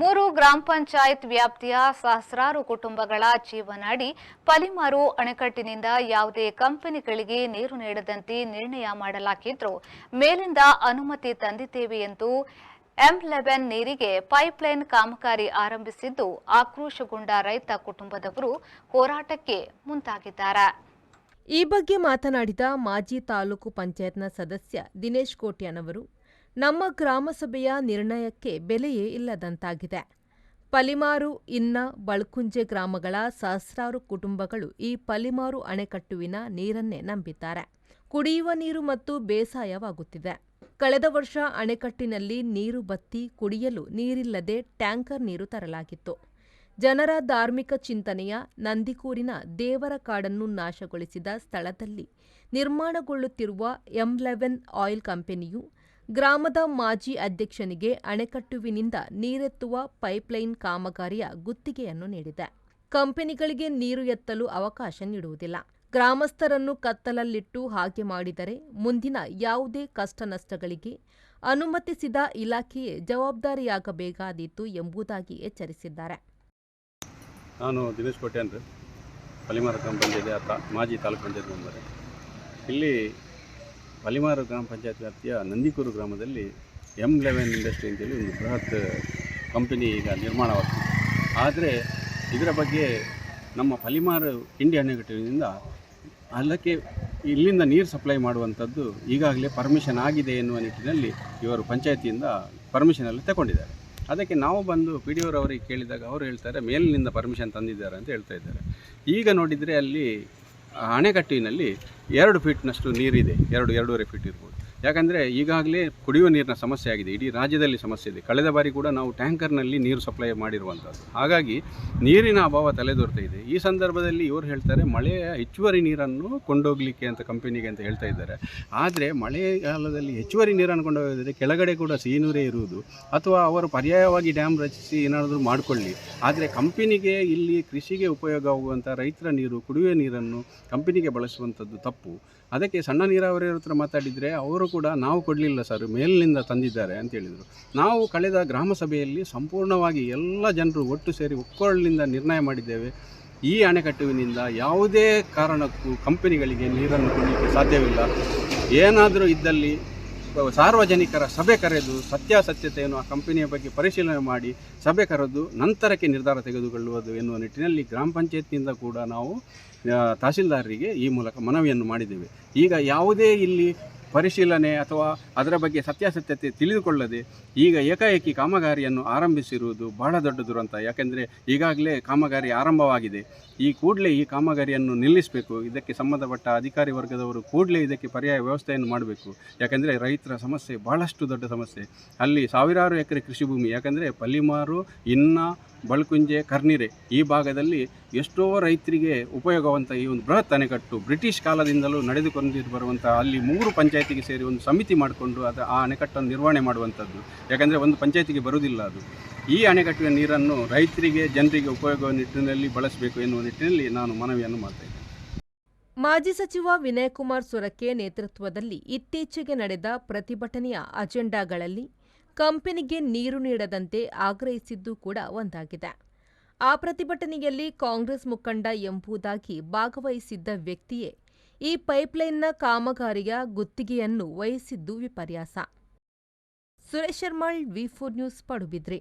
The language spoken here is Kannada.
3 ಗ್ರಾಮ ಪಂಚಾಯತ್ ವ್ಯಾಪ್ತಿಯ ಸಹಸ್ರಾರು ಕುಟುಂಬಗಳ ಜೀವನಾಡಿ ಪಲಿಮಾರು ಅಣೆಕಟ್ಟಿನಿಂದ ಯಾವುದೇ ಕಂಪನಿಗಳಿಗೆ ನೀರು ನೀಡದಂತೆ ನಿರ್ಣಯ ಮಾಡಲಾಗಿದ್ದರೂ ಮೇಲಿಂದ ಅನುಮತಿ ತಂದಿದ್ದೇವೆ ಎಂದು M11 ನೀರಿಗೆ ಪೈಪ್ಲೈನ್ ಕಾಮಗಾರಿ ಆರಂಭಿಸಿದ್ದು ಆಕ್ರೋಶಗೊಂಡ ರೈತ ಕುಟುಂಬದವರು ಹೋರಾಟಕ್ಕೆ ಮುಂದಾಗಿದ್ದಾರೆ. ಈ ಬಗ್ಗೆ ಮಾತನಾಡಿದ ಮಾಜಿ ತಾಲೂಕು ಪಂಚಾಯತ್ನ ಸದಸ್ಯ ದಿನೇಶ್ ಕೋಟ್ಯಾನವರು, ನಮ್ಮ ಗ್ರಾಮಸಭೆಯ ನಿರ್ಣಯಕ್ಕೆ ಬೆಲೆಯೇ ಇಲ್ಲದಂತಾಗಿದೆ. ಪಲಿಮಾರು, ಇನ್ನ, ಬಳಕುಂಜೆ ಗ್ರಾಮಗಳ ಸಹಸ್ರಾರು ಕುಟುಂಬಗಳು ಈ ಪಲಿಮಾರು ಅಣೆಕಟ್ಟುವಿನ ನೀರನ್ನೇ ನಂಬಿದ್ದಾರೆ. ಕುಡಿಯುವ ನೀರು ಮತ್ತು ಬೇಸಾಯವಾಗುತ್ತಿದೆ. ಕಳೆದ ವರ್ಷ ಅಣೆಕಟ್ಟಿನಲ್ಲಿ ನೀರು ಬತ್ತಿ ಕುಡಿಯಲು ನೀರಿಲ್ಲದೆ ಟ್ಯಾಂಕರ್ ನೀರು ತರಲಾಗಿತ್ತು. ಜನರ ಧಾರ್ಮಿಕ ಚಿಂತನೆಯ ನಂದಿಕೂರಿನ ದೇವರ ಕಾಡನ್ನು ನಾಶಗೊಳಿಸಿದ ಸ್ಥಳದಲ್ಲಿ ನಿರ್ಮಾಣಗೊಳ್ಳುತ್ತಿರುವ M11 ಆಯಿಲ್ ಕಂಪನಿಯು ಗ್ರಾಮದ ಮಾಜಿ ಅಧ್ಯಕ್ಷನಿಗೆ ಅಣೆಕಟ್ಟುವಿನಿಂದ ನೀರೆತ್ತುವ ಪೈಪ್ಲೈನ್ ಕಾಮಗಾರಿಯ ಗುತ್ತಿಗೆಯನ್ನು ನೀಡಿದೆ. ಕಂಪನಿಗಳಿಗೆ ನೀರು ಎತ್ತಲು ಅವಕಾಶ ನೀಡುವುದಿಲ್ಲ. ಗ್ರಾಮಸ್ಥರನ್ನು ಕತ್ತಲಲ್ಲಿಟ್ಟು ಹಾಗೆ ಮಾಡಿದರೆ ಮುಂದಿನ ಯಾವುದೇ ಕಷ್ಟ ನಷ್ಟಗಳಿಗೆ ಅನುಮತಿಸಿದ ಇಲಾಖೆಯೇ ಜವಾಬ್ದಾರಿಯಾಗಬೇಕಾದೀತು ಎಂಬುದಾಗಿ ಎಚ್ಚರಿಸಿದ್ದಾರೆ. ನಾನು ದಿನೇಶ್ ಕೋಟ್ಯಾನ್, ಪಲಿಮಾರು ಗ್ರಾಮ ಪಂಚಾಯತ್ ಮಾಜಿ ತಾಲೂಕು ಪಂಚಾಯತ್ ಮೆಂಬರ್. ಇಲ್ಲಿ ಪಲಿಮಾರು ಗ್ರಾಮ ಪಂಚಾಯತ್ ವ್ಯಾಪ್ತಿಯ ನಂದಿಕೂರು ಗ್ರಾಮದಲ್ಲಿ M11 ಇಂಡಸ್ಟ್ರಿ ಅಂತೇಳಿ ಒಂದು ಬೃಹತ್ ಕಂಪನಿ ಈಗ ನಿರ್ಮಾಣವಾಗ್ತಿದೆ. ಆದರೆ ಇದರ ಬಗ್ಗೆ ನಮ್ಮ ಪಲಿಮಾರು ಕಿಂಡಿ ಅಣೆಕಟ್ಟಿನಿಂದ ಅಲ್ಲಕ್ಕೆ ಇಲ್ಲಿಂದ ನೀರು ಸಪ್ಲೈ ಮಾಡುವಂಥದ್ದು ಈಗಾಗಲೇ ಪರ್ಮಿಷನ್ ಆಗಿದೆ ಎನ್ನುವ ನಿಟ್ಟಿನಲ್ಲಿ ಇವರು ಪಂಚಾಯತಿಯಿಂದ ಪರ್ಮಿಷನಲ್ಲಿ ತಗೊಂಡಿದ್ದಾರೆ. ಅದಕ್ಕೆ ನಾವು ಬಂದು PDO ಅವರಿಗೆ ಕೇಳಿದಾಗ ಅವರು ಹೇಳ್ತಾರೆ ಮೇಲಿನಿಂದ ಪರ್ಮಿಷನ್ ತಂದಿದ್ದಾರೆ ಅಂತ ಹೇಳ್ತಾ ಇದ್ದಾರೆ. ಈಗ ನೋಡಿದರೆ ಅಲ್ಲಿ ಅಣೆಕಟ್ಟಿನಲ್ಲಿ 2 ಫೀಟ್ನಷ್ಟು ನೀರಿದೆ, 2-2.5 ಫೀಟ್ ಇರ್ಬೋದು. ಯಾಕಂದರೆ ಈಗಾಗಲೇ ಕುಡಿಯುವ ನೀರಿನ ಸಮಸ್ಯೆ ಆಗಿದೆ, ಇಡೀ ರಾಜ್ಯದಲ್ಲಿ ಸಮಸ್ಯೆ ಇದೆ. ಕಳೆದ ಬಾರಿ ಕೂಡ ನಾವು ಟ್ಯಾಂಕರ್ನಲ್ಲಿ ನೀರು ಸಪ್ಲೈ ಮಾಡಿರುವಂಥದ್ದು. ಹಾಗಾಗಿ ನೀರಿನ ಅಭಾವ ತಲೆದೋರ್ತಾ ಇದೆ. ಈ ಸಂದರ್ಭದಲ್ಲಿ ಇವರು ಹೇಳ್ತಾರೆ ಮಳೆಯ ಹೆಚ್ಚುವರಿ ನೀರನ್ನು ಕೊಂಡೋಗಲಿಕ್ಕೆ ಅಂತ ಕಂಪನಿಗೆ ಅಂತ ಹೇಳ್ತಾ ಇದ್ದಾರೆ. ಆದರೆ ಮಳೆಗಾಲದಲ್ಲಿ ಹೆಚ್ಚುವರಿ ನೀರನ್ನು ಕೊಂಡೋಗಿದರೆ ಕೆಳಗಡೆ ಕೂಡ ಸಿಹಿ ನೀರೇ ಇರುವುದು, ಅಥವಾ ಅವರು ಪರ್ಯಾಯವಾಗಿ ಡ್ಯಾಮ್ ರಚಿಸಿ ಏನಾದರೂ ಮಾಡಿಕೊಳ್ಳಿ. ಆದರೆ ಕಂಪನಿಗೆ ಇಲ್ಲಿ ಕೃಷಿಗೆ ಉಪಯೋಗ ಆಗುವಂಥ ರೈತರ ನೀರು, ಕುಡಿಯುವ ನೀರನ್ನು ಕಂಪನಿಗೆ ಬಳಸುವಂಥದ್ದು ತಪ್ಪು. ಅದಕ್ಕೆ ಸಣ್ಣ ನೀರಾವರಿಯವ್ರ ಹತ್ರ ಮಾತಾಡಿದರೆ ಅವರು ಕೂಡ ನಾವು ಕೊಡಲಿಲ್ಲ ಸರ್, ಮೇಲಿನಿಂದ ತಂದಿದ್ದಾರೆ ಅಂತ ಹೇಳಿದರು. ನಾವು ಕಳೆದ ಗ್ರಾಮ ಸಭೆಯಲ್ಲಿ ಸಂಪೂರ್ಣವಾಗಿ ಎಲ್ಲ ಜನರು ಒಟ್ಟು ಸೇರಿ ಒಕ್ಕೊರಲಿನಿಂದ ನಿರ್ಣಯ ಮಾಡಿದ್ದೇವೆ, ಈ ಅಣೆಕಟ್ಟುವಿನಿಂದ ಯಾವುದೇ ಕಾರಣಕ್ಕೂ ಕಂಪನಿಗಳಿಗೆ ನೀರನ್ನು ಕೊಡಲಿಕ್ಕೆ ಸಾಧ್ಯವಿಲ್ಲ. ಏನಾದರೂ ಇದ್ದಲ್ಲಿ ಸಾರ್ವಜನಿಕರ ಸಭೆ ಕರೆದು ಸತ್ಯಾಸತ್ಯತೆಯನ್ನು ಆ ಕಂಪನಿಯ ಬಗ್ಗೆ ಪರಿಶೀಲನೆ ಮಾಡಿ ಸಭೆ ಕರೆದು ನಂತರಕ್ಕೆ ನಿರ್ಧಾರ ತೆಗೆದುಕೊಳ್ಳುವುದು ಎನ್ನುವ ನಿಟ್ಟಿನಲ್ಲಿ ಗ್ರಾಮ ಪಂಚಾಯತ್ನಿಂದ ಕೂಡ ನಾವು ತಹಸೀಲ್ದಾರರಿಗೆ ಈ ಮೂಲಕ ಮನವಿಯನ್ನು ಮಾಡಿದ್ದೇವೆ. ಈಗ ಯಾವುದೇ ಇಲ್ಲಿ ಪರಿಶೀಲನೆ ಅಥವಾ ಅದರ ಬಗ್ಗೆ ಸತ್ಯಾಸತ್ಯತೆ ತಿಳಿದುಕೊಳ್ಳದೆ ಈಗ ಏಕಾಏಕಿ ಕಾಮಗಾರಿಯನ್ನು ಆರಂಭಿಸಿರುವುದು ಬಹಳ ದೊಡ್ಡ ದುರಂತ. ಯಾಕೆಂದರೆ ಈಗಾಗಲೇ ಕಾಮಗಾರಿ ಆರಂಭವಾಗಿದೆ. ಈ ಕೂಡಲೇ ಈ ಕಾಮಗಾರಿಯನ್ನು ನಿಲ್ಲಿಸಬೇಕು. ಇದಕ್ಕೆ ಸಂಬಂಧಪಟ್ಟ ಅಧಿಕಾರಿ ವರ್ಗದವರು ಕೂಡಲೇ ಇದಕ್ಕೆ ಪರ್ಯಾಯ ವ್ಯವಸ್ಥೆಯನ್ನು ಮಾಡಬೇಕು. ಯಾಕೆಂದರೆ ರೈತರ ಸಮಸ್ಯೆ ಬಹಳಷ್ಟು ದೊಡ್ಡ ಸಮಸ್ಯೆ. ಅಲ್ಲಿ ಸಾವಿರಾರು ಎಕರೆ ಕೃಷಿ ಭೂಮಿ, ಯಾಕೆಂದರೆ ಪಲಿಮಾರು, ಇನ್ನ, ಬಳಕುಂಜೆ, ಕರ್ನಿರೆ ಈ ಭಾಗದಲ್ಲಿ ಎಷ್ಟೋ ರೈತರಿಗೆ ಉಪಯೋಗವಂಥ ಈ ಒಂದು ಬೃಹತ್ ಅಣೆಕಟ್ಟು ಬ್ರಿಟಿಷ್ ಕಾಲದಿಂದಲೂ ನಡೆದುಕೊಂಡು ಬರುವಂಥ, ಅಲ್ಲಿ 3 ಪಂಚಾಯತಿಗೆ ಸೇರಿ ಒಂದು ಸಮಿತಿ ಮಾಡಿಕೊಂಡು ಆ ಅಣೆಕಟ್ಟನ್ನು ನಿರ್ವಹಣೆ ಮಾಡುವಂಥದ್ದು. ಯಾಕೆಂದರೆ ಒಂದು ಪಂಚಾಯತಿಗೆ ಬರುವುದಿಲ್ಲ ಅದು. ಈ ಅಣೆಕಟ್ಟಿನ ನೀರನ್ನು ರೈತರಿಗೆ, ಜನರಿಗೆ ಉಪಯೋಗ ನಿಟ್ಟಿನಲ್ಲಿ ಬಳಸಬೇಕು ಎನ್ನುವ ನಿಟ್ಟಿನಲ್ಲಿ ನಾನು ಮನವಿಯನ್ನು ಮಾಡ್ತಾಯಿದ್ದೇನೆ. ಮಾಜಿ ಸಚಿವ ವಿನಯಕುಮಾರ್ ಸೊರಕೆ ನೇತೃತ್ವದಲ್ಲಿ ಇತ್ತೀಚೆಗೆ ನಡೆದ ಪ್ರತಿಭಟನೆಯ ಅಜೆಂಡಾಗಳಲ್ಲಿ ಕಂಪನಿಗೆ ನೀರು ನೀಡದಂತೆ ಆಗ್ರಹಿಸಿದ್ದು ಕೂಡ ಒಂದಾಗಿದೆ. ಆ ಪ್ರತಿಭಟನೆಯಲ್ಲಿ ಕಾಂಗ್ರೆಸ್ ಮುಖಂಡ ಎಂಬುದಾಗಿ ಭಾಗವಹಿಸಿದ್ದ ವ್ಯಕ್ತಿಯೇ ಈ ಪೈಪ್ಲೈನ್ನ ಕಾಮಗಾರಿಯ ಗುತ್ತಿಗೆಯನ್ನು ವಹಿಸಿದ್ದು ವಿಪರ್ಯಾಸ. Suresh Sharmal, V4 news, Padubidri.